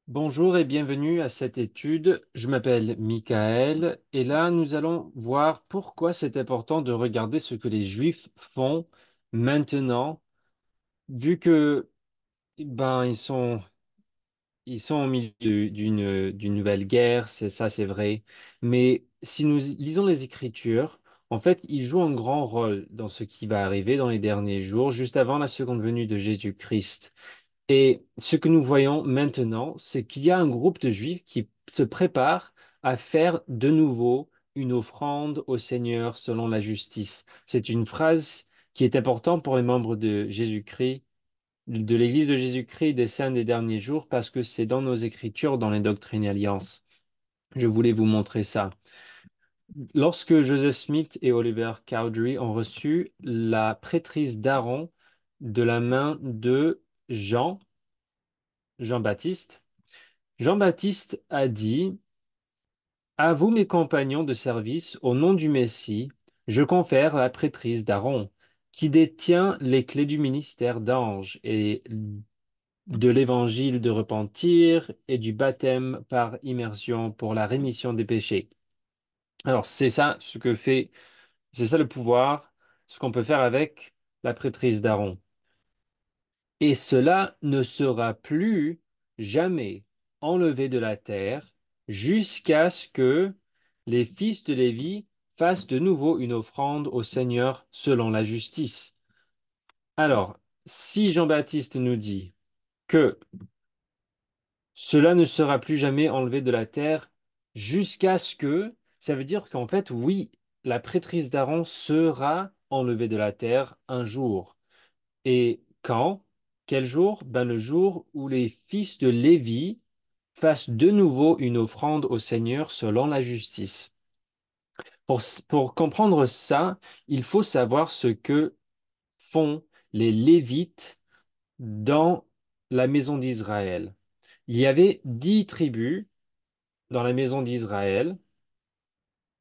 Bonjour et bienvenue à cette étude. Je m'appelle Michael et là nous allons voir pourquoi c'est important de regarder ce que les Juifs font maintenant, vu que ils sont au milieu d'une nouvelle guerre, c'est vrai. Mais si nous lisons les Écritures, en fait, ils jouent un grand rôle dans ce qui va arriver dans les derniers jours, juste avant la seconde venue de Jésus-Christ. Et ce que nous voyons maintenant, c'est qu'il y a un groupe de Juifs qui se prépare à faire de nouveau une offrande au Seigneur selon la justice. C'est une phrase qui est importante pour les membres de Jésus-Christ, de l'Église de Jésus-Christ des saints des derniers jours, parce que c'est dans nos Écritures, dans les Doctrines et Alliances. Je voulais vous montrer ça. Lorsque Joseph Smith et Oliver Cowdery ont reçu la prêtrise d'Aaron de la main de Jean, Jean-Baptiste, Jean-Baptiste a dit, à vous, mes compagnons de service, au nom du Messie, je confère la prêtrise d'Aaron, qui détient les clés du ministère d'ange et de l'évangile de repentir et du baptême par immersion pour la rémission des péchés. Alors, c'est ça le pouvoir, ce qu'on peut faire avec la prêtrise d'Aaron. Et cela ne sera plus jamais enlevé de la terre jusqu'à ce que les fils de Lévi fassent de nouveau une offrande au Seigneur selon la justice. Alors, si Jean-Baptiste nous dit que cela ne sera plus jamais enlevé de la terre jusqu'à ce que, ça veut dire qu'en fait, oui, la prêtrise d'Aaron sera enlevée de la terre un jour. Et quand? Quel jour? Ben, le jour où les fils de Lévi fassent de nouveau une offrande au Seigneur selon la justice. Pour comprendre ça, il faut savoir ce que font les Lévites dans la maison d'Israël. Il y avait 10 tribus dans la maison d'Israël.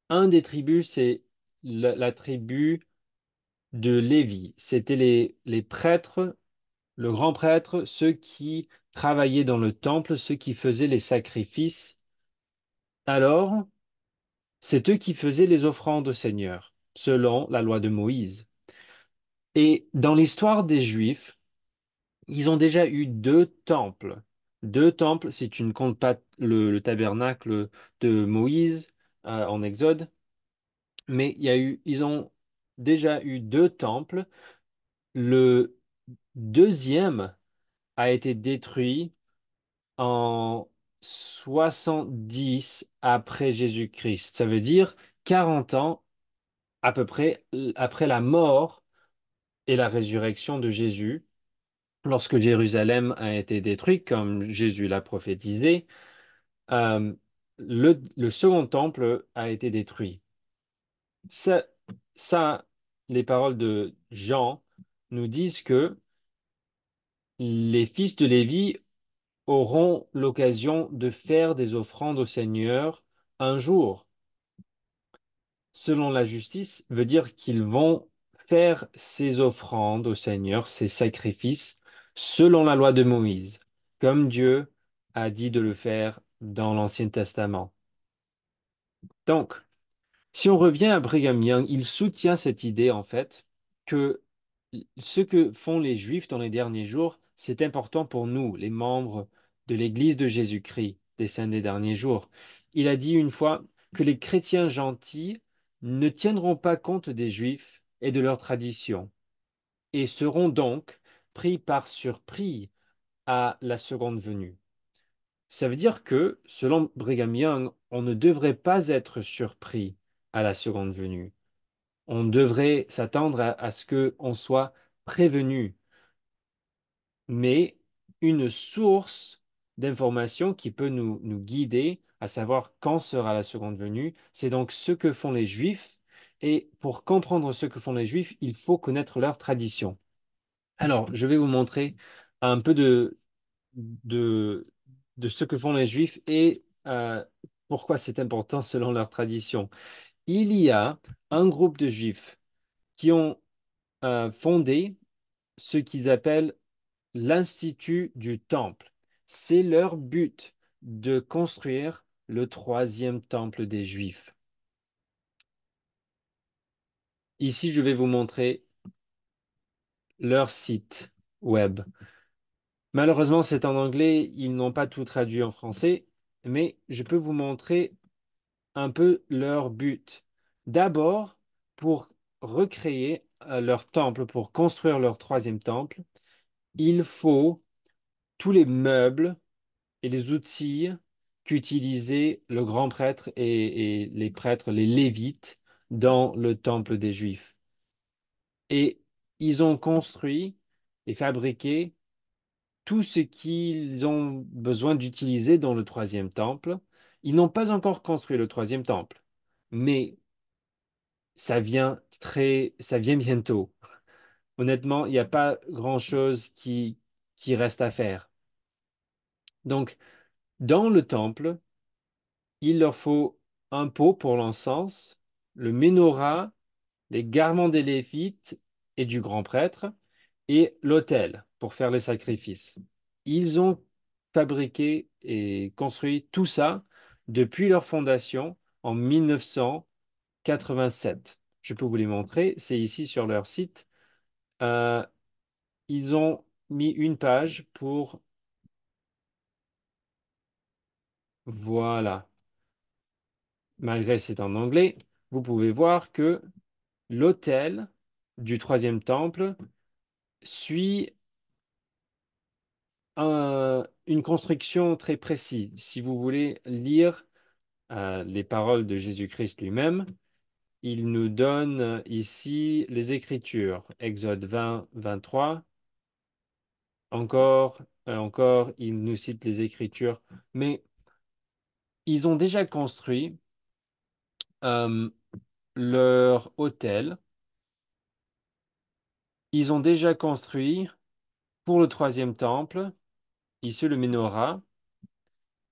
Un des tribus, c'est la tribu de Lévi. C'était les prêtres, le grand prêtre, ceux qui travaillaient dans le temple, ceux qui faisaient les sacrifices. Alors, c'est eux qui faisaient les offrandes au Seigneur, selon la loi de Moïse. Et dans l'histoire des Juifs, ils ont déjà eu deux temples. Deux temples, si tu ne comptes pas le tabernacle de Moïse en Exode, mais ils ont déjà eu deux temples. Le deuxième a été détruit en 70 après Jésus-Christ. Ça veut dire 40 ans à peu près après la mort et la résurrection de Jésus, lorsque Jérusalem a été détruite, comme Jésus l'a prophétisé, euh, le second temple a été détruit. Ça, ça, les paroles de Jean nous disent que les fils de Lévi auront l'occasion de faire des offrandes au Seigneur un jour. Selon la justice, veut dire qu'ils vont faire ces offrandes au Seigneur, ces sacrifices, selon la loi de Moïse, comme Dieu a dit de le faire dans l'Ancien Testament. Donc, si on revient à Brigham Young, il soutient cette idée, en fait, que ce que font les Juifs dans les derniers jours, c'est important pour nous, les membres de l'Église de Jésus-Christ, des saints des derniers jours. Il a dit une fois que les chrétiens gentils ne tiendront pas compte des Juifs et de leurs traditions, et seront donc pris par surprise à la seconde venue. Ça veut dire que, selon Brigham Young, on ne devrait pas être surpris à la seconde venue. On devrait s'attendre à ce qu'on soit prévenu, mais une source d'information qui peut nous guider à savoir quand sera la seconde venue, c'est donc ce que font les Juifs. Et pour comprendre ce que font les Juifs, il faut connaître leur tradition. Alors, je vais vous montrer un peu de, de ce que font les Juifs et pourquoi c'est important selon leur tradition. Il y a un groupe de Juifs qui ont fondé ce qu'ils appellent l'Institut du Temple. C'est leur but. de construire le troisième temple des Juifs. Ici, je vais vous montrer leur site web. Malheureusement, c'est en anglais, ils n'ont pas tout traduit en français, mais je peux vous montrer un peu leur but. D'abord, pour recréer leur temple, pour construire leur troisième temple, il faut tous les meubles et les outils qu'utilisait le grand prêtre et les prêtres, les Lévites, dans le temple des Juifs. Et ils ont construit et fabriqué tout ce qu'ils ont besoin d'utiliser dans le troisième temple. Ils n'ont pas encore construit le troisième temple, mais ça vient bientôt. Honnêtement, il n'y a pas grand-chose qui reste à faire. Donc, dans le temple, il leur faut un pot pour l'encens, le menorah, les garments des Lévites et du grand prêtre, et l'autel pour faire les sacrifices. Ils ont fabriqué et construit tout ça depuis leur fondation en 1987. Je peux vous les montrer, c'est ici sur leur site. Euh, Ils ont mis une page pour... Voilà. Malgré c'est en anglais, vous pouvez voir que l'autel du troisième temple suit une construction très précise. Si vous voulez lire les paroles de Jésus-Christ lui-même, il nous donne ici les Écritures. Exode 20, 23. Encore, il nous cite les Écritures. Mais ils ont déjà construit euh, leur autel. Ils ont déjà construit pour le troisième temple, ici le menorah.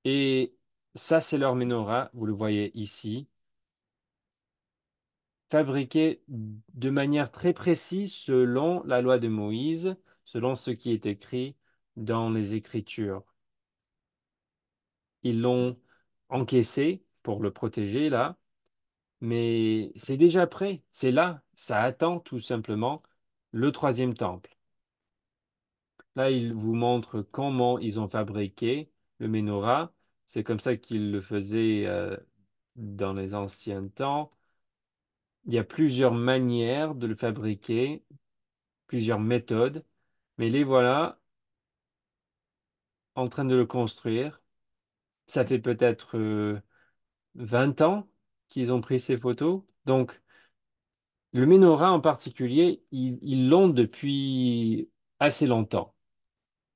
Et ça, c'est leur menorah, vous le voyez ici, fabriqué de manière très précise selon la loi de Moïse, selon ce qui est écrit dans les Écritures. Ils l'ont encaissé pour le protéger là, mais c'est déjà prêt, c'est là, ça attend tout simplement le troisième temple. Là, il vous montre comment ils ont fabriqué le menorah. C'est comme ça qu'ils le faisaient dans les anciens temps. Il y a plusieurs manières de le fabriquer, plusieurs méthodes, mais les voilà en train de le construire. Ça fait peut-être 20 ans qu'ils ont pris ces photos. Donc, le menorah en particulier, ils l'ont depuis assez longtemps,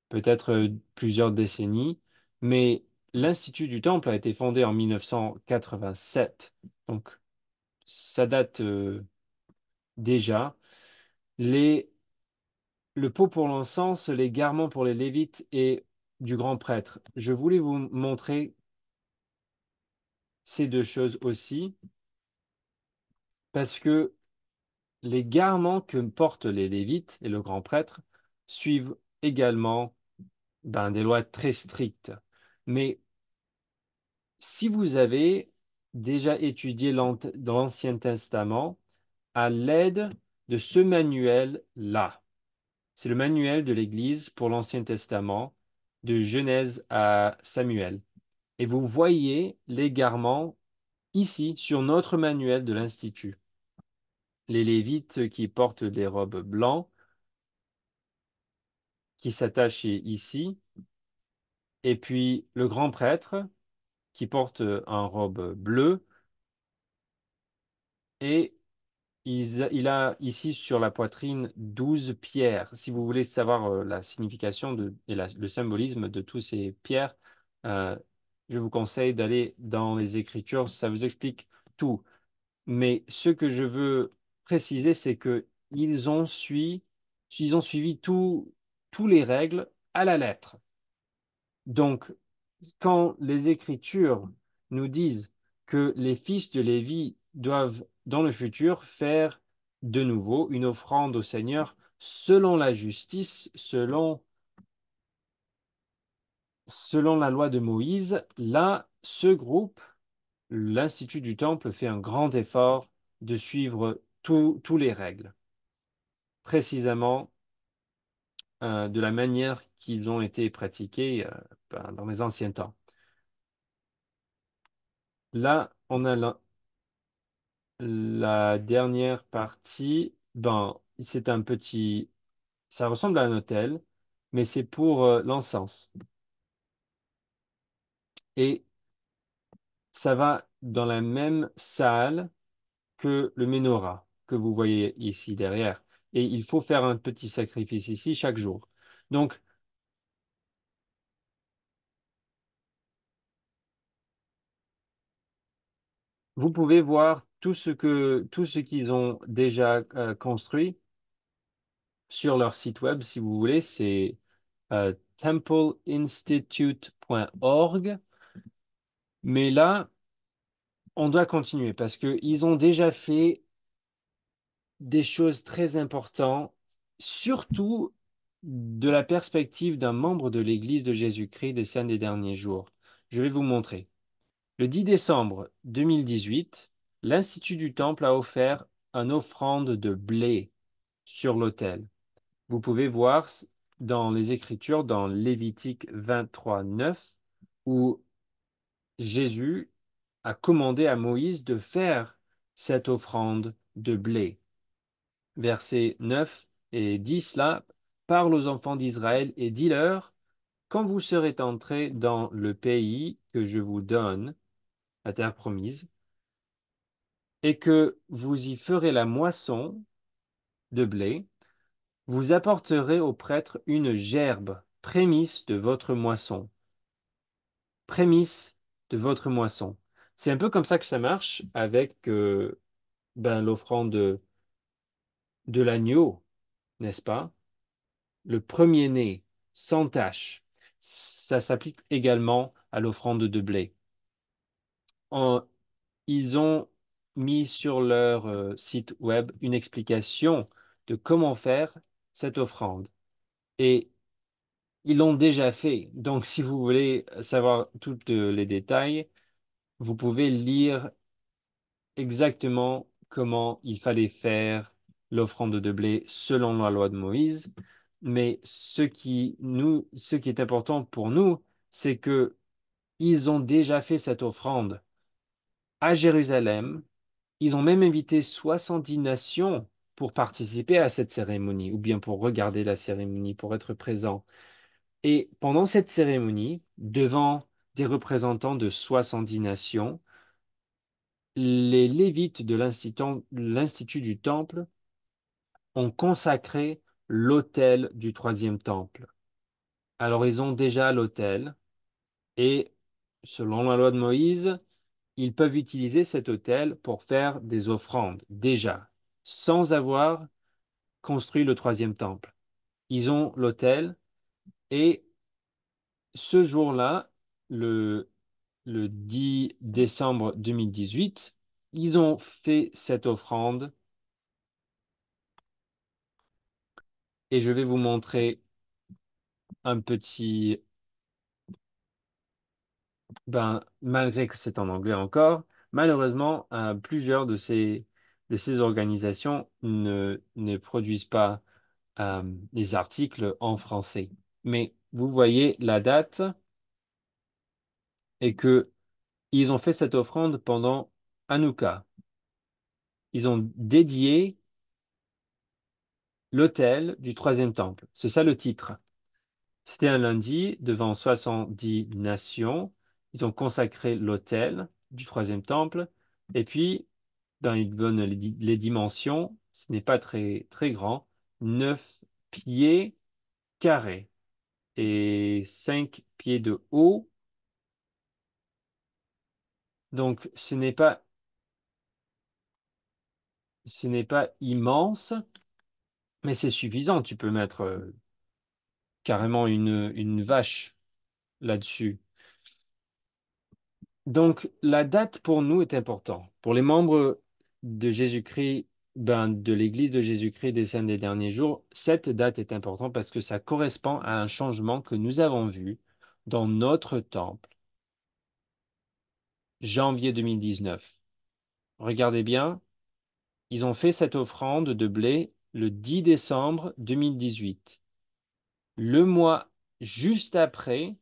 peut-être plusieurs décennies, mais l'Institut du Temple a été fondé en 1987. Donc, ça date déjà. Les Le pot pour l'encens, les garments pour les Lévites et du grand prêtre. Je voulais vous montrer ces deux choses aussi parce que les garments que portent les Lévites et le grand prêtre suivent également des lois très strictes. Mais si vous avez déjà étudié dans l'Ancien Testament à l'aide de ce manuel-là, c'est le manuel de l'Église pour l'Ancien Testament, de Genèse à Samuel. Et vous voyez l'égarement ici sur notre manuel de l'Institut. Les Lévites qui portent des robes blancs, qui s'attachent ici, et puis le grand prêtre qui porte un robe bleue, et il a ici sur la poitrine 12 pierres. Si vous voulez savoir la signification et le symbolisme de tous ces pierres, euh, je vous conseille d'aller dans les Écritures, ça vous explique tout. Mais ce que je veux préciser, c'est que ils ont suivi tous les règles à la lettre. Donc, quand les Écritures nous disent que les fils de Lévi doivent, dans le futur, faire de nouveau une offrande au Seigneur selon la justice, selon selon la loi de Moïse, là, ce groupe, l'Institut du Temple, fait un grand effort de suivre tous les règles, précisément de la manière qu'ils ont été pratiquées ben, dans les anciens temps. Là, on a la dernière partie. Ben, c'est un petit, ça ressemble à un hôtel, mais c'est pour l'encens. Et ça va dans la même salle que le menorah que vous voyez ici derrière. Et il faut faire un petit sacrifice ici chaque jour. Donc, vous pouvez voir tout ce qu'ils ont déjà construit sur leur site web, si vous voulez. C'est templeinstitute.org. Mais là, on doit continuer parce qu'ils ont déjà fait des choses très importantes, surtout de la perspective d'un membre de l'Église de Jésus-Christ des saints des derniers jours. Je vais vous montrer. Le 10 décembre 2018, l'Institut du Temple a offert une offrande de blé sur l'autel. Vous pouvez voir dans les Écritures, dans Lévitique 23:9, où Jésus a commandé à Moïse de faire cette offrande de blé. Versets 9 et 10 là, parle aux enfants d'Israël et dis-leur, quand vous serez entrés dans le pays que je vous donne, la terre promise, et que vous y ferez la moisson de blé, vous apporterez au prêtre une gerbe, prémisse de votre moisson. Prémisse de votre moisson. C'est un peu comme ça que ça marche avec ben, l'offrande de l'agneau, n'est-ce pas? Le premier-né, sans tache. Ça s'applique également à l'offrande de blé. En- Ils ont mis sur leur site web une explication de comment faire cette offrande. Et ils l'ont déjà fait. Donc, si vous voulez savoir tous les détails, vous pouvez lire exactement comment il fallait faire l'offrande de blé selon la loi de Moïse. Mais ce qui est important pour nous, c'est que ils ont déjà fait cette offrande à Jérusalem. Ils ont même invité 70 nations pour participer à cette cérémonie, ou bien pour regarder la cérémonie, pour être présents. Et pendant cette cérémonie, devant des représentants de 70 nations, les Lévites de l'Institut du Temple ont consacré l'autel du troisième temple. Alors ils ont déjà l'autel et selon la loi de Moïse, ils peuvent utiliser cet autel pour faire des offrandes déjà, sans avoir construit le troisième temple. Ils ont l'autel et ce jour-là, le, le 10 décembre 2018, ils ont fait cette offrande et je vais vous montrer un petit, ben, malgré que c'est en anglais encore, malheureusement, plusieurs de ces organisations ne produisent pas les articles en français. Mais vous voyez la date et que ils ont fait cette offrande pendant Hanouka. Ils ont dédié l'autel du troisième temple. C'est ça le titre. C'était un lundi devant 70 nations. Ils ont consacré l'autel du troisième temple. Et puis, ben, ils donnent les dimensions. Ce n'est pas très grand. 9 pieds carrés et 5 pieds de haut. Donc, ce n'est pas immense, mais c'est suffisant. Tu peux mettre carrément une vache là-dessus. Donc, la date pour nous est importante. Pour les membres de Jésus-Christ, ben, de l'Église de Jésus-Christ des Saints des derniers jours, cette date est importante parce que ça correspond à un changement que nous avons vu dans notre temple, janvier 2019. Regardez bien, ils ont fait cette offrande de blé le 10 décembre 2018. Le mois juste après,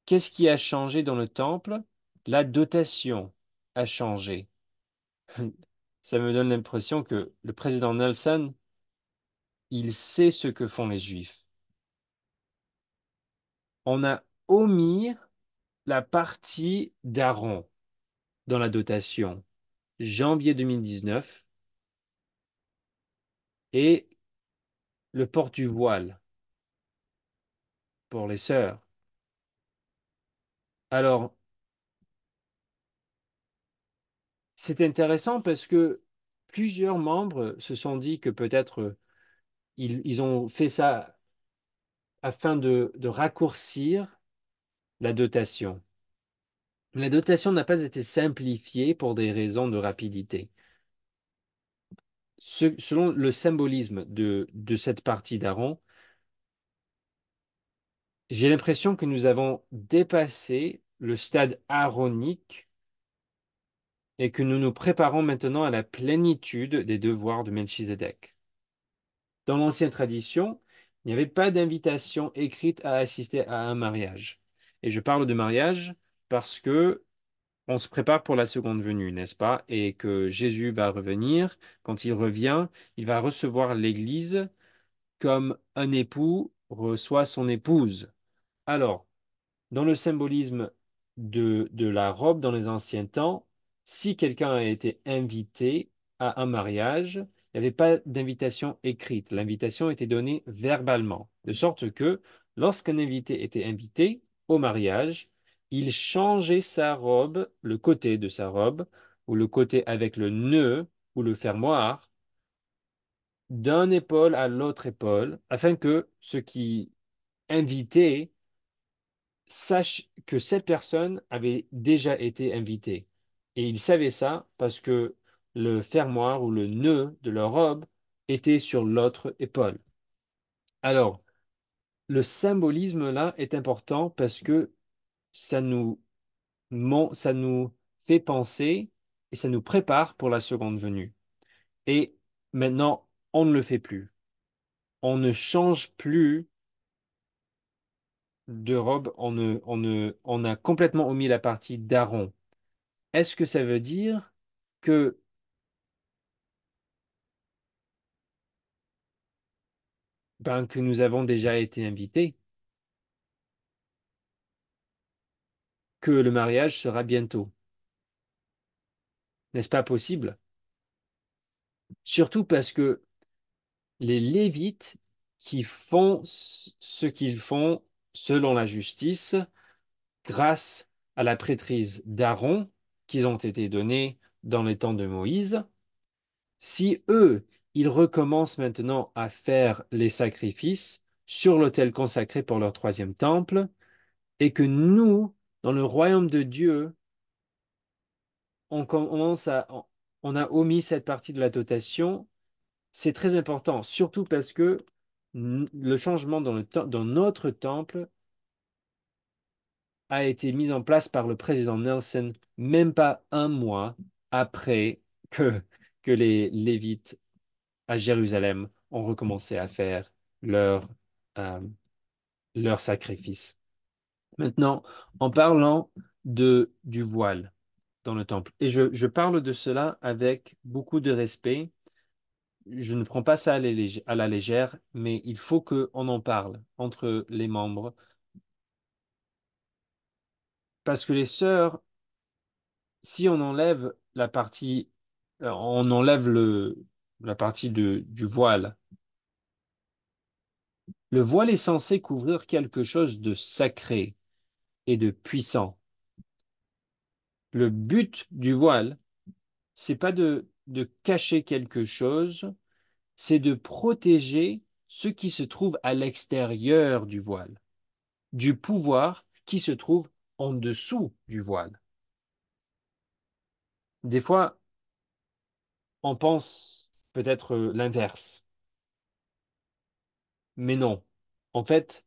qu'est-ce qui a changé dans le temple? La dotation a changé. Ça me donne l'impression que le président Nelson, il sait ce que font les Juifs. On a omis la partie d'Aaron dans la dotation, janvier 2019, et le port du voile pour les sœurs. Alors, c'est intéressant parce que plusieurs membres se sont dit que peut-être ils ont fait ça afin de raccourcir la dotation. La dotation n'a pas été simplifiée pour des raisons de rapidité. Selon le symbolisme de cette partie d'Aaron, j'ai l'impression que nous avons dépassé le stade aaronique et que nous nous préparons maintenant à la plénitude des devoirs de Melchizedek. Dans l'ancienne tradition, il n'y avait pas d'invitation écrite à assister à un mariage. Et je parle de mariage parce que on se prépare pour la seconde venue, n'est-ce pas? Et que Jésus va revenir. Quand il revient, il va recevoir l'Église comme un époux reçoit son épouse. Alors, dans le symbolisme de la robe dans les anciens temps, si quelqu'un a été invité à un mariage, il n'y avait pas d'invitation écrite. L'invitation était donnée verbalement, de sorte que lorsqu'un invité était invité au mariage, il changeait sa robe, le côté de sa robe, ou le côté avec le nœud ou le fermoir, d'un épaule à l'autre épaule, afin que ce qui invitait sache que cette personne avait déjà été invitée. Et ils savaient ça parce que le fermoir ou le nœud de leur robe était sur l'autre épaule. Alors, le symbolisme là est important parce que ça nous, ça nous fait penser et ça nous prépare pour la seconde venue. Et maintenant, on ne le fait plus. On ne change plus de robe, on a complètement omis la partie d'Aaron. Est-ce que ça veut dire que, que nous avons déjà été invités, que le mariage sera bientôt? N'est-ce pas possible? Surtout parce que les Lévites qui font ce qu'ils font selon la justice, grâce à la prêtrise d'Aaron, qu'ils ont été donnés dans les temps de Moïse, si eux, ils recommencent maintenant à faire les sacrifices sur l'autel consacré pour leur troisième temple, et que nous, dans le royaume de Dieu, on commence on a omis cette partie de la dotation, c'est très important, surtout parce que le changement dans notre temple a été mis en place par le président Nelson, même pas un mois après que, que les Lévites à Jérusalem ont recommencé à faire leur, euh, leur sacrifice. Maintenant, en parlant du voile dans le temple, et je parle de cela avec beaucoup de respect, je ne prends pas ça à la légère, mais il faut qu'on en parle entre les membres, parce que les sœurs, si on enlève la partie, on enlève la partie du voile, le voile est censé couvrir quelque chose de sacré et de puissant. Le but du voile, c'est pas de cacher quelque chose, c'est de protéger ce qui se trouve à l'extérieur du voile, du pouvoir qui se trouve en dessous du voile. Des fois, on pense peut-être l'inverse, mais non. En fait,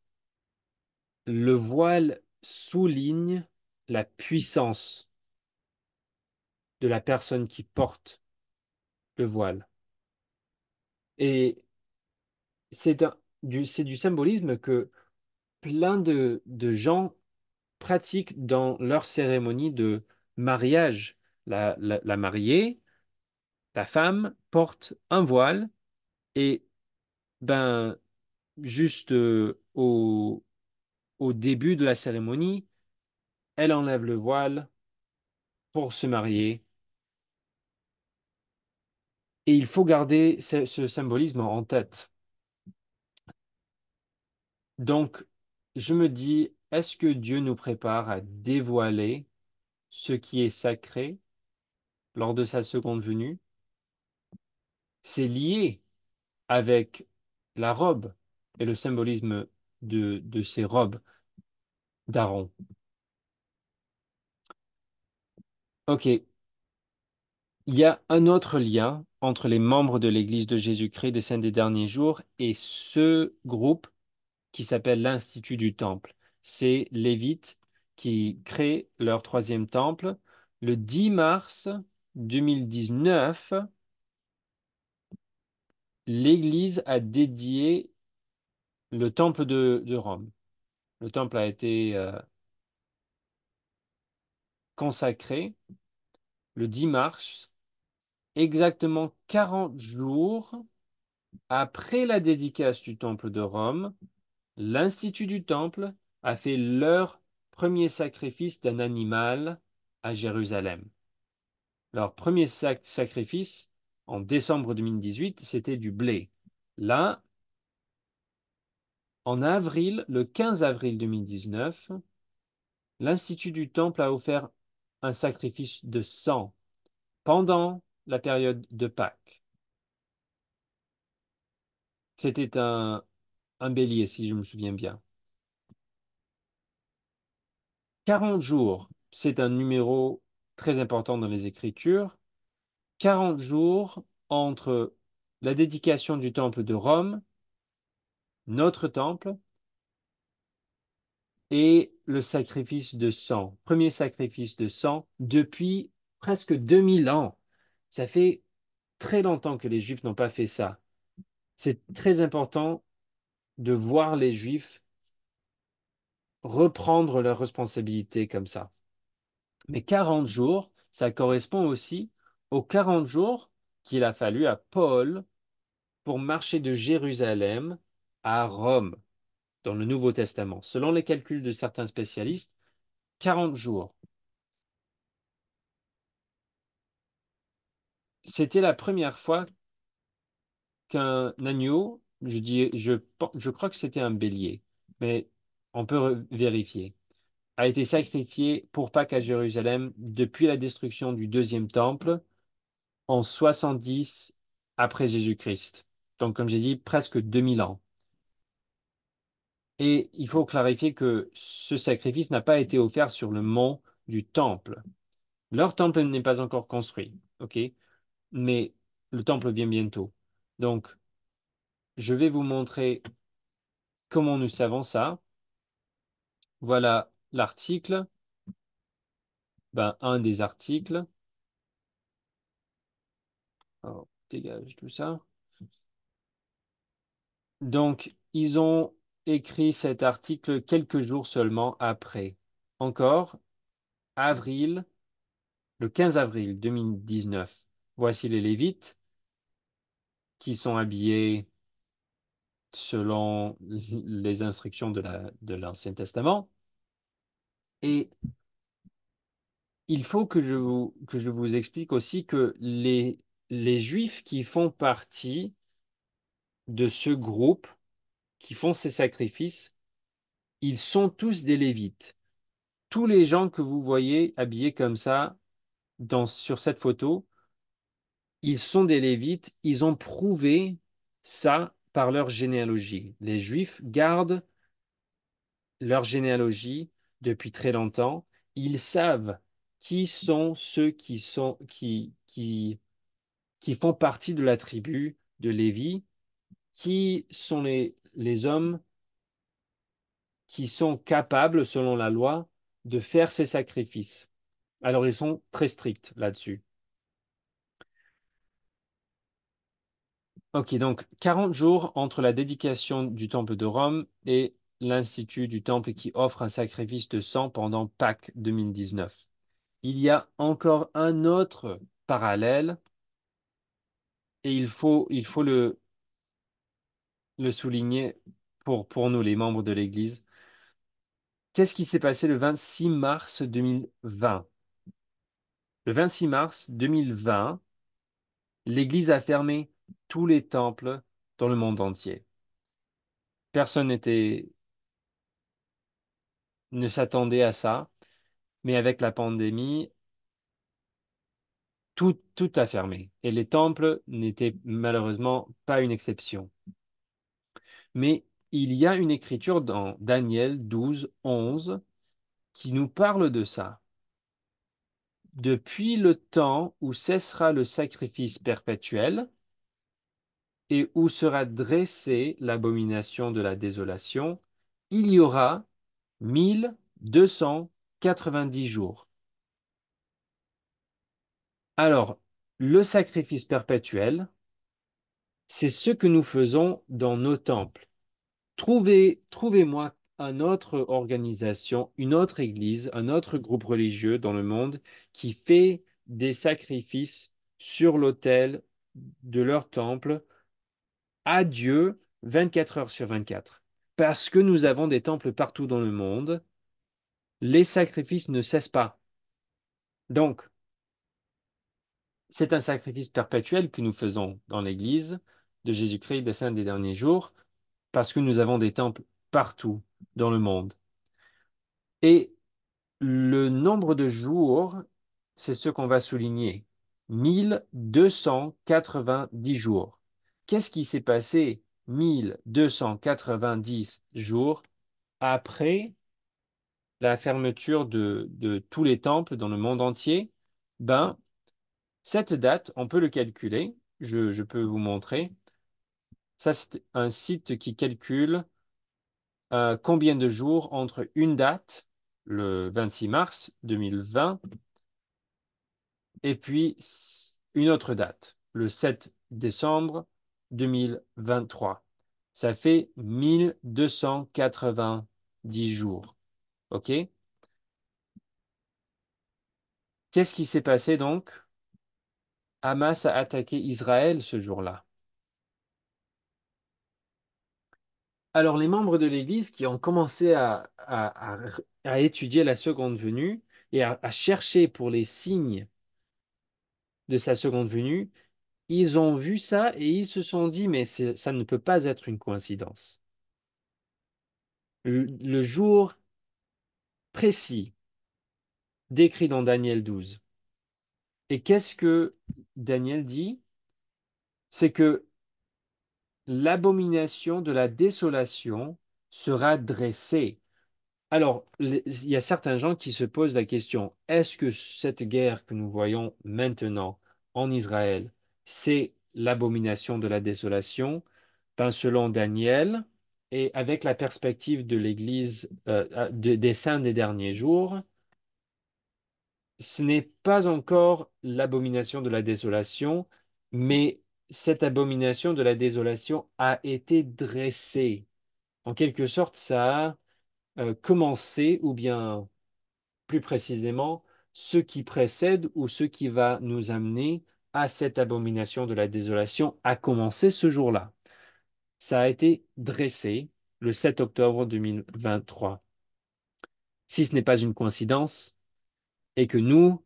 Le voile souligne la puissance de la personne qui porte le voile. Et c'est du symbolisme que plein de gens pratiquent dans leur cérémonie de mariage. La mariée, la femme, porte un voile et ben juste au début de la cérémonie, elle enlève le voile pour se marier. Et il faut garder ce symbolisme en tête. Donc, je me dis, est-ce que Dieu nous prépare à dévoiler ce qui est sacré lors de sa seconde venue? C'est lié avec la robe et le symbolisme de ces robes d'Aaron. Ok, il y a un autre lien entre les membres de l'Église de Jésus-Christ des Saints des derniers jours et ce groupe qui s'appelle l'Institut du Temple. C'est Lévites qui créent leur troisième temple. Le 10 mars 2019, l'Église a dédié le temple de Rome. Le temple a été consacré le 10 mars, exactement 40 jours après la dédicace du temple de Rome. L'Institut du Temple a fait leur premier sacrifice d'un animal à Jérusalem. Leur premier sacrifice, en décembre 2018, c'était du blé. Là, en avril, le 15 avril 2019, l'Institut du Temple a offert un sacrifice de sang pendant la période de Pâques. C'était un bélier, si je me souviens bien. 40 jours, c'est un numéro très important dans les Écritures. 40 jours entre la dédication du temple de Rome, notre temple, et le sacrifice de sang. Premier sacrifice de sang depuis presque 2000 ans. Ça fait très longtemps que les Juifs n'ont pas fait ça. C'est très important de voir les Juifs reprendre leurs responsabilités comme ça. Mais 40 jours, ça correspond aussi aux 40 jours qu'il a fallu à Paul pour marcher de Jérusalem à Rome dans le Nouveau Testament. Selon les calculs de certains spécialistes, 40 jours. C'était la première fois qu'un agneau, je crois que c'était un bélier, mais on peut vérifier, a été sacrifié pour Pâques à Jérusalem depuis la destruction du deuxième temple en 70 après Jésus-Christ. Donc, comme j'ai dit, presque 2000 ans. Et il faut clarifier que ce sacrifice n'a pas été offert sur le mont du temple. Leur temple n'est pas encore construit, ok? Mais le temple vient bientôt. Donc, je vais vous montrer comment nous savons ça. Voilà l'article, ben, un des articles. Alors, dégage tout ça. Donc, ils ont écrit cet article quelques jours seulement après. Encore, avril, le 15 avril 2019. Voici les Lévites qui sont habillés selon les instructions de l'Ancien Testament. Et il faut que je vous explique aussi que les Juifs qui font partie de ce groupe, qui font ces sacrifices, ils sont tous des Lévites. Tous les gens que vous voyez habillés comme ça sur cette photo, ils sont des Lévites. Ils ont prouvé ça par leur généalogie. Les Juifs gardent leur généalogie depuis très longtemps. Ils savent qui sont ceux qui font partie de la tribu de Lévi, qui sont les hommes qui sont capables, selon la loi, de faire ces sacrifices. Alors, ils sont très stricts là-dessus. Ok, donc 40 jours entre la dédication du temple de Rome et l'institut du temple qui offre un sacrifice de sang pendant Pâques 2019. Il y a encore un autre parallèle et il faut le souligner pour nous, les membres de l'Église. Qu'est-ce qui s'est passé le 26 mars 2020? Le 26 mars 2020, l'Église a fermé tous les temples dans le monde entier. Personne ne s'attendait à ça, mais avec la pandémie, tout a fermé. Et les temples n'étaient malheureusement pas une exception. Mais il y a une écriture dans Daniel 12, 11 qui nous parle de ça. Depuis le temps où cessera le sacrifice perpétuel et où sera dressée l'abomination de la désolation, il y aura 1290 jours. Alors, le sacrifice perpétuel, c'est ce que nous faisons dans nos temples. Trouvez-moi une autre organisation, une autre église, un autre groupe religieux dans le monde qui fait des sacrifices sur l'autel de leur temple à Dieu 24 heures sur 24. Parce que nous avons des temples partout dans le monde, les sacrifices ne cessent pas. Donc, c'est un sacrifice perpétuel que nous faisons dans l'église de Jésus-Christ des Saints des derniers jours, parce que nous avons des temples partout dans le monde. Et le nombre de jours, c'est ce qu'on va souligner. 1290 jours. Qu'est-ce qui s'est passé 1290 jours après la fermeture de tous les temples dans le monde entier? Ben, cette date, on peut le calculer. Je peux vous montrer. Ça, c'est un site qui calcule combien de jours entre une date, le 26 mars 2020, et puis une autre date, le 7 décembre 2023. Ça fait 1290 jours. OK? Qu'est-ce qui s'est passé donc? Hamas a attaqué Israël ce jour-là. Alors les membres de l'Église qui ont commencé à étudier la seconde venue et à chercher pour les signes de sa seconde venue, ils ont vu ça et ils se sont dit, mais ça ne peut pas être une coïncidence. Le jour précis décrit dans Daniel 12. Et qu'est-ce que Daniel dit? C'est que l'abomination de la désolation sera dressée. Alors, il y a certains gens qui se posent la question, est-ce que cette guerre que nous voyons maintenant en Israël, c'est l'abomination de la désolation? Ben, selon Daniel, et avec la perspective de l'Église, des saints des derniers jours, ce n'est pas encore l'abomination de la désolation, mais cette abomination de la désolation a été dressée. En quelque sorte, ça a commencé, ou bien plus précisément, ce qui précède ou ce qui va nous amener à cette abomination de la désolation a commencé ce jour-là. Ça a été dressé le 7 octobre 2023. Si ce n'est pas une coïncidence, et que nous,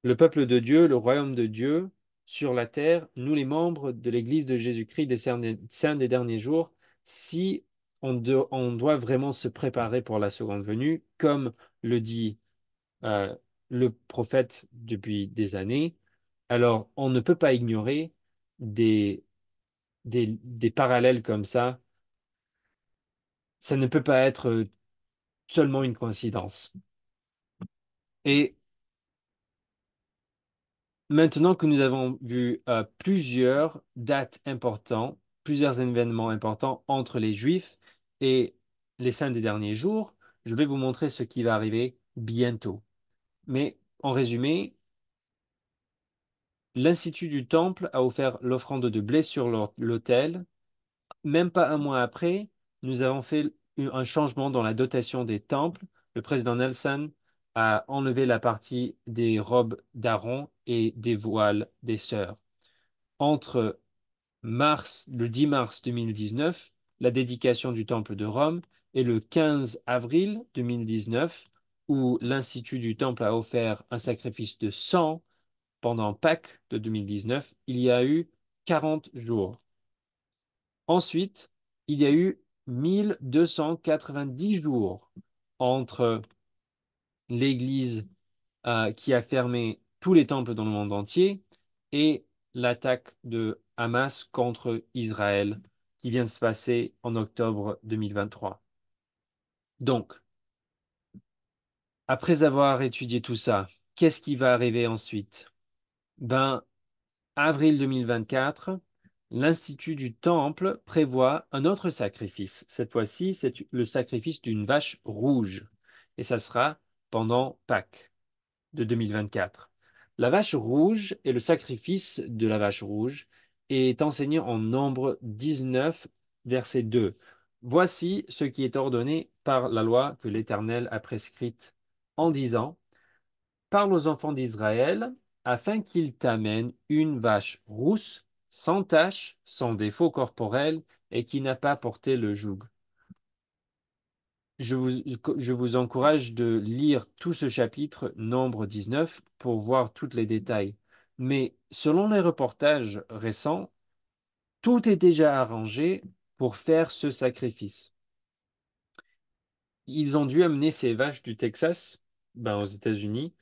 le peuple de Dieu, le royaume de Dieu, sur la terre, nous les membres de l'Église de Jésus-Christ des saints des derniers jours, si on doit vraiment se préparer pour la seconde venue, comme le dit euh, le prophète depuis des années, alors on ne peut pas ignorer des, des parallèles comme ça. Ça ne peut pas être seulement une coïncidence. Et maintenant que nous avons vu plusieurs dates importantes, plusieurs événements importants entre les Juifs et les 5 des derniers jours, je vais vous montrer ce qui va arriver bientôt. Mais en résumé, l'Institut du Temple a offert l'offrande de blé sur l'autel. Même pas un mois après, nous avons fait un changement dans la dotation des temples. Le président Nelson a enlevé la partie des robes d'Aaron et des voiles des sœurs. Entre le 10 mars 2019, la dédication du Temple de Rome, et le 15 avril 2019, où l'Institut du Temple a offert un sacrifice de sang pendant Pâques de 2019, il y a eu 40 jours. Ensuite, il y a eu 1290 jours entre l'Église qui a fermé tous les temples dans le monde entier et l'attaque de Hamas contre Israël qui vient de se passer en octobre 2023. Donc, après avoir étudié tout ça, qu'est-ce qui va arriver ensuite? Ben, avril 2024, l'Institut du Temple prévoit un autre sacrifice. Cette fois-ci, c'est le sacrifice d'une vache rouge. Et ça sera pendant Pâques de 2024. La vache rouge et le sacrifice de la vache rouge est enseigné en Nombre 19, verset 2. Voici ce qui est ordonné par la loi que l'Éternel a prescrite en disant: Parle aux enfants d'Israël afin qu'ils t'amènent une vache rousse, sans tache, sans défaut corporel et qui n'a pas porté le joug. Je vous, je vous encourage de lire tout ce chapitre, Nombre 19, pour voir tous les détails. Mais selon les reportages récents, tout est déjà arrangé pour faire ce sacrifice. Ils ont dû amener ces vaches du Texas, ben, aux États-Unis,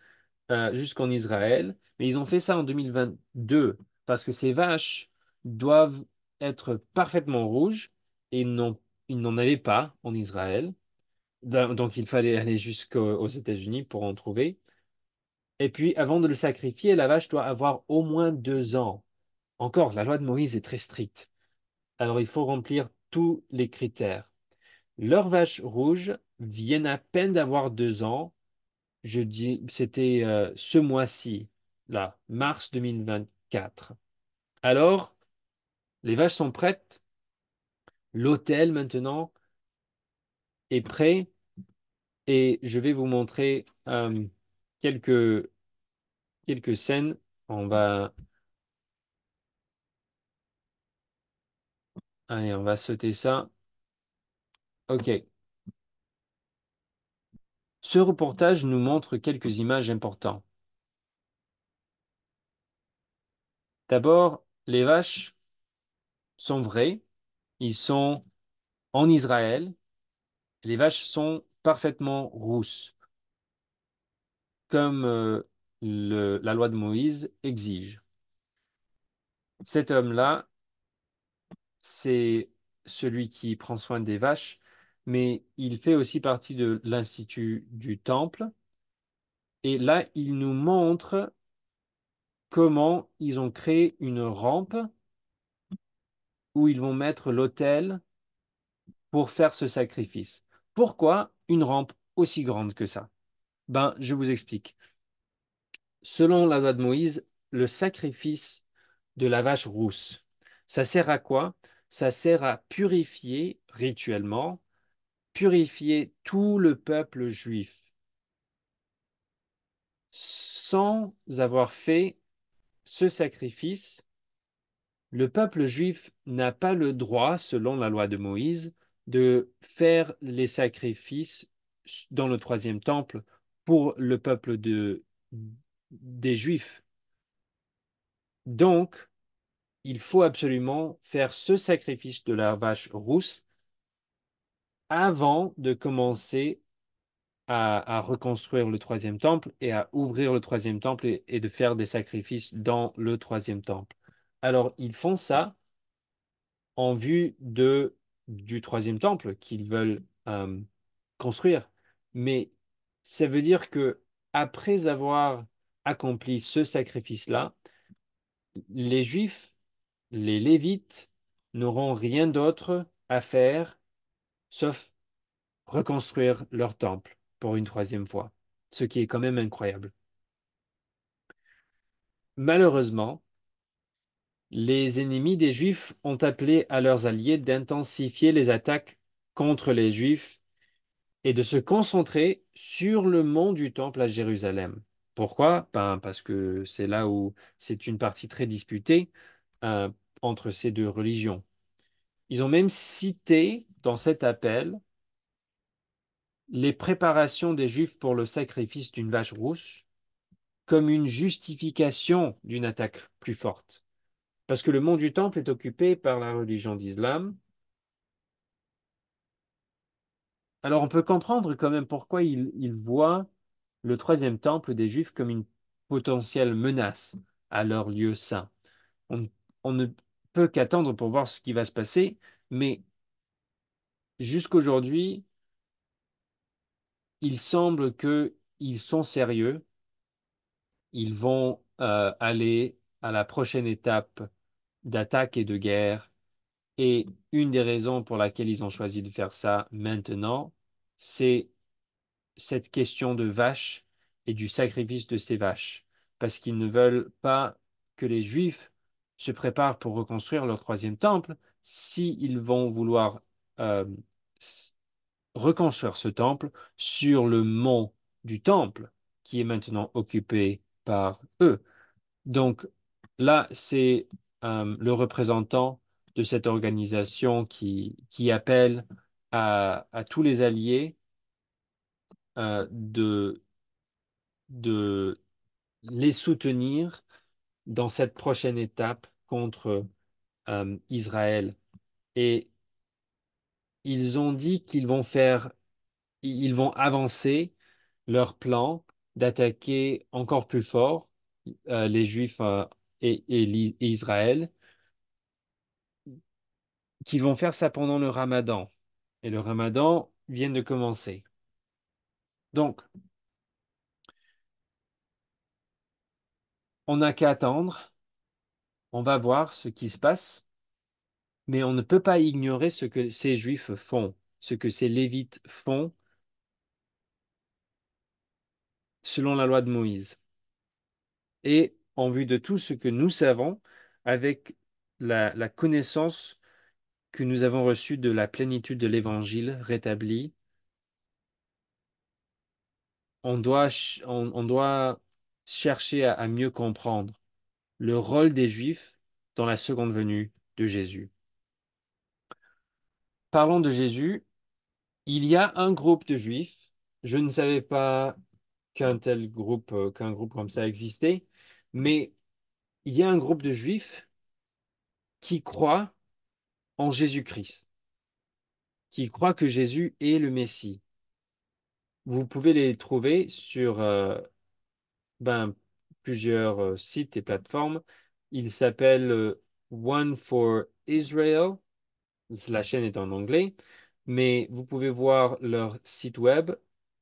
jusqu'en Israël, mais ils ont fait ça en 2022 parce que ces vaches doivent être parfaitement rouges et ils n'en avaient pas en Israël. Donc il fallait aller jusqu'aux États-Unis pour en trouver. Et puis avant de le sacrifier, la vache doit avoir au moins 2 ans. Encore, la loi de Moïse est très stricte. Alors il faut remplir tous les critères. Leurs vaches rouges viennent à peine d'avoir 2 ans. Je dis, c'était ce mois-ci, là, mars 2024. Alors, les vaches sont prêtes. L'hôtel maintenant est prêt et je vais vous montrer quelques, quelques scènes. On va sauter ça. OK. Ce reportage nous montre quelques images importantes. D'abord, les vaches sont vraies. Ils sont en Israël. Les vaches sont parfaitement rousses, comme la loi de Moïse exige. Cet homme-là, c'est celui qui prend soin des vaches, mais il fait aussi partie de l'Institut du Temple. Et là, il nous montre comment ils ont créé une rampe où ils vont mettre l'autel pour faire ce sacrifice. Pourquoi une rampe aussi grande que ça? Ben, je vous explique. Selon la loi de Moïse, le sacrifice de la vache rousse, ça sert à quoi? Ça sert à purifier rituellement, purifier tout le peuple juif. Sans avoir fait ce sacrifice, le peuple juif n'a pas le droit, selon la loi de Moïse, de faire les sacrifices dans le troisième temple pour le peuple des Juifs. Donc, il faut absolument faire ce sacrifice de la vache rousse avant de commencer à reconstruire le troisième temple et à ouvrir le troisième temple et de faire des sacrifices dans le troisième temple. Alors, ils font ça en vue du troisième temple qu'ils veulent construire. Mais ça veut dire que après avoir accompli ce sacrifice-là, les Juifs, les Lévites, n'auront rien d'autre à faire sauf reconstruire leur temple pour une troisième fois, ce qui est quand même incroyable. Malheureusement, les ennemis des Juifs ont appelé à leurs alliés d'intensifier les attaques contre les Juifs et de se concentrer sur le mont du Temple à Jérusalem. Pourquoi? Ben, parce que c'est là où c'est une partie très disputée euh, entre ces deux religions. Ils ont même cité dans cet appel les préparations des Juifs pour le sacrifice d'une vache rousse comme une justification d'une attaque plus forte. Parce que le mont du Temple est occupé par la religion d'Islam. Alors on peut comprendre quand même pourquoi ils voient le troisième temple des Juifs comme une potentielle menace à leur lieu saint. On, on ne peut qu'attendre pour voir ce qui va se passer, mais jusqu'aujourd'hui, il semble qu'ils sont sérieux. Ils vont aller à la prochaine étape d'attaque et de guerre. Et une des raisons pour laquelle ils ont choisi de faire ça maintenant, c'est cette question de vaches et du sacrifice de ces vaches. Parce qu'ils ne veulent pas que les Juifs se préparent pour reconstruire leur troisième temple. S'ils vont vouloir euh, s- reconstruire ce temple sur le mont du temple, qui est maintenant occupé par eux. Donc là, c'est le représentant de cette organisation qui appelle à tous les alliés de les soutenir dans cette prochaine étape contre Israël. Et ils ont dit ils vont avancer leur plan d'attaquer encore plus fort les Juifs et Israël, qui vont faire ça pendant le Ramadan. Et le Ramadan vient de commencer. Donc, on n'a qu'à attendre, on va voir ce qui se passe, mais on ne peut pas ignorer ce que ces Juifs font, ce que ces Lévites font selon la loi de Moïse. Et en vue de tout ce que nous savons, avec la connaissance que nous avons reçue de la plénitude de l'Évangile rétabli, on doit chercher à mieux comprendre le rôle des Juifs dans la seconde venue de Jésus. Parlons de Jésus. Il y a un groupe de Juifs. Je ne savais pas qu'un groupe comme ça existait, mais il y a un groupe de Juifs qui croient en Jésus-Christ, qui croient que Jésus est le Messie. Vous pouvez les trouver sur ben, plusieurs sites et plateformes. Ils s'appellent One for Israel. La chaîne est en anglais, mais vous pouvez voir leur site web,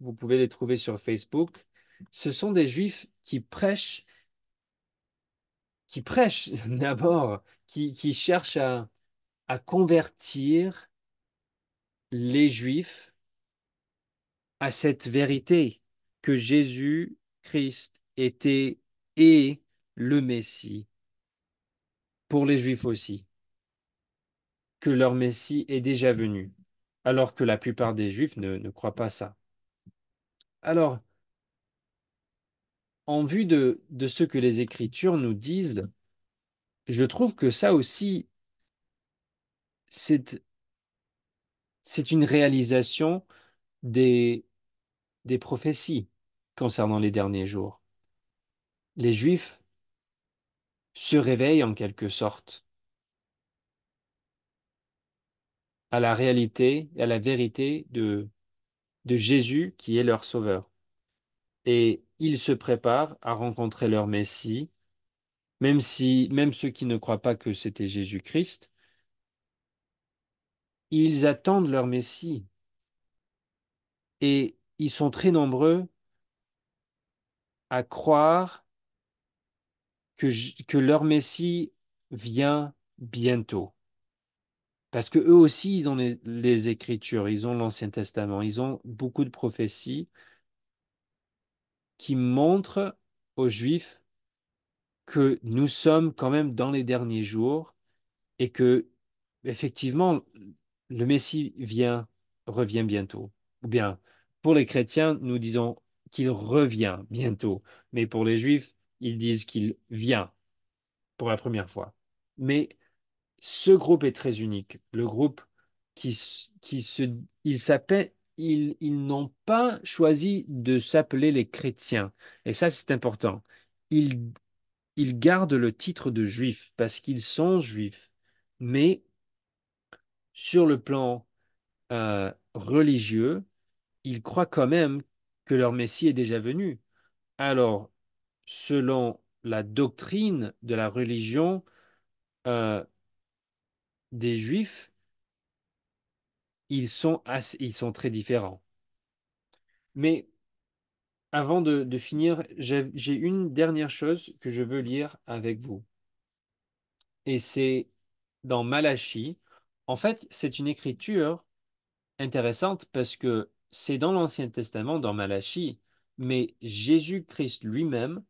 vous pouvez les trouver sur Facebook. Ce sont des juifs qui prêchent d'abord, qui cherchent à convertir les juifs à cette vérité que Jésus-Christ était et le Messie pour les juifs aussi, que leur Messie est déjà venu, alors que la plupart des juifs ne croient pas ça. Alors, en vue de ce que les Écritures nous disent, je trouve que ça aussi, c'est, c'est une réalisation des, des prophéties concernant les derniers jours. Les Juifs se réveillent en quelque sorte à la réalité et à la vérité de Jésus qui est leur sauveur. Et ils se préparent à rencontrer leur Messie, même ceux qui ne croient pas que c'était Jésus-Christ, ils attendent leur Messie. Et ils sont très nombreux à croire que leur Messie vient bientôt. Parce que eux aussi, ils ont les Écritures, ils ont l'Ancien Testament, ils ont beaucoup de prophéties qui montrent aux Juifs que nous sommes quand même dans les derniers jours et que, effectivement, le Messie revient bientôt. Ou bien, pour les chrétiens, nous disons qu'il revient bientôt, mais pour les Juifs, ils disent qu'il vient pour la première fois. Mais ce groupe est très unique. Le groupe qui se, il s'appelle, ils n'ont pas choisi de s'appeler les chrétiens. Et ça, c'est important. Ils, ils gardent le titre de juifs parce qu'ils sont juifs. Mais sur le plan religieux, ils croient quand même que leur Messie est déjà venu. Alors, selon la doctrine de la religion euh, des Juifs, ils sont très différents. Mais avant de finir, j'ai une dernière chose que je veux lire avec vous. Et c'est dans Malachie. En fait, c'est une écriture intéressante parce que c'est dans l'Ancien Testament, dans Malachie, mais Jésus-Christ lui-même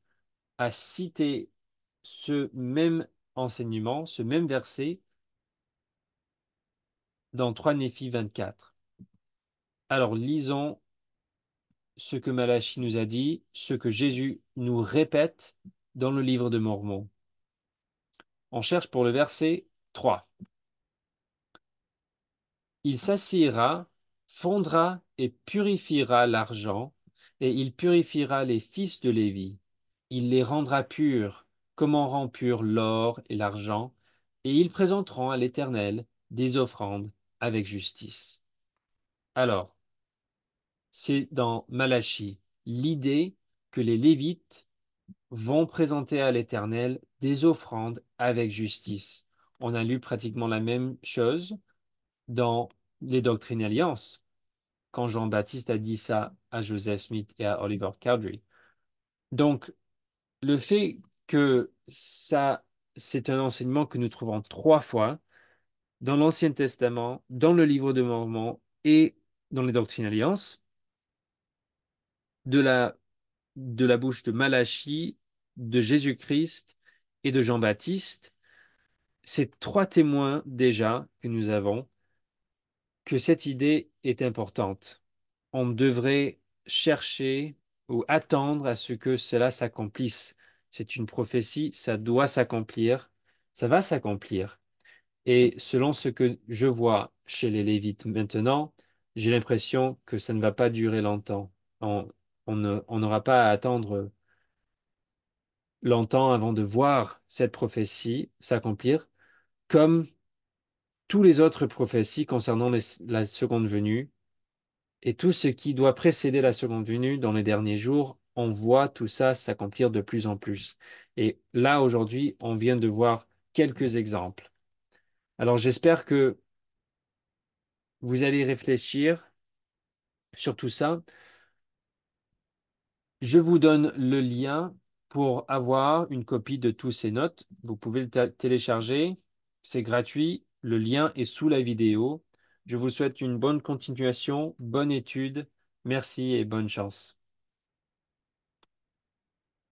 a cité ce même enseignement, ce même verset dans 3 Néphi 24. Alors lisons ce que Malachie nous a dit, ce que Jésus nous répète dans le livre de Mormon. On cherche pour le verset 3. Il s'assiera, fondra et purifiera l'argent, et il purifiera les fils de Lévi. Il les rendra purs, comme on rend pur l'or et l'argent, et ils présenteront à l'Éternel des offrandes avec justice. Alors, c'est dans Malachie l'idée que les Lévites vont présenter à l'Éternel des offrandes avec justice. On a lu pratiquement la même chose dans les Doctrines et Alliances, quand Jean-Baptiste a dit ça à Joseph Smith et à Oliver Cowdery. Donc, le fait que ça, c'est un enseignement que nous trouvons trois fois dans l'Ancien Testament, dans le livre de Mormon et dans les Doctrines et Alliances, de la bouche de Malachie, de Jésus-Christ et de Jean-Baptiste, c'est trois témoins déjà que nous avons que cette idée est importante. On devrait chercher ou attendre à ce que cela s'accomplisse. C'est une prophétie, ça doit s'accomplir, ça va s'accomplir. Et selon ce que je vois chez les Lévites maintenant, j'ai l'impression que ça ne va pas durer longtemps. On n'aura pas à attendre longtemps avant de voir cette prophétie s'accomplir, comme tous les autres prophéties concernant la seconde venue. Et tout ce qui doit précéder la seconde venue dans les derniers jours, on voit tout ça s'accomplir de plus en plus. Et là, aujourd'hui, on vient de voir quelques exemples. Alors, j'espère que vous allez réfléchir sur tout ça. Je vous donne le lien pour avoir une copie de tous ces notes. Vous pouvez le télécharger. C'est gratuit. Le lien est sous la vidéo. Je vous souhaite une bonne continuation, bonne étude. Merci et bonne chance.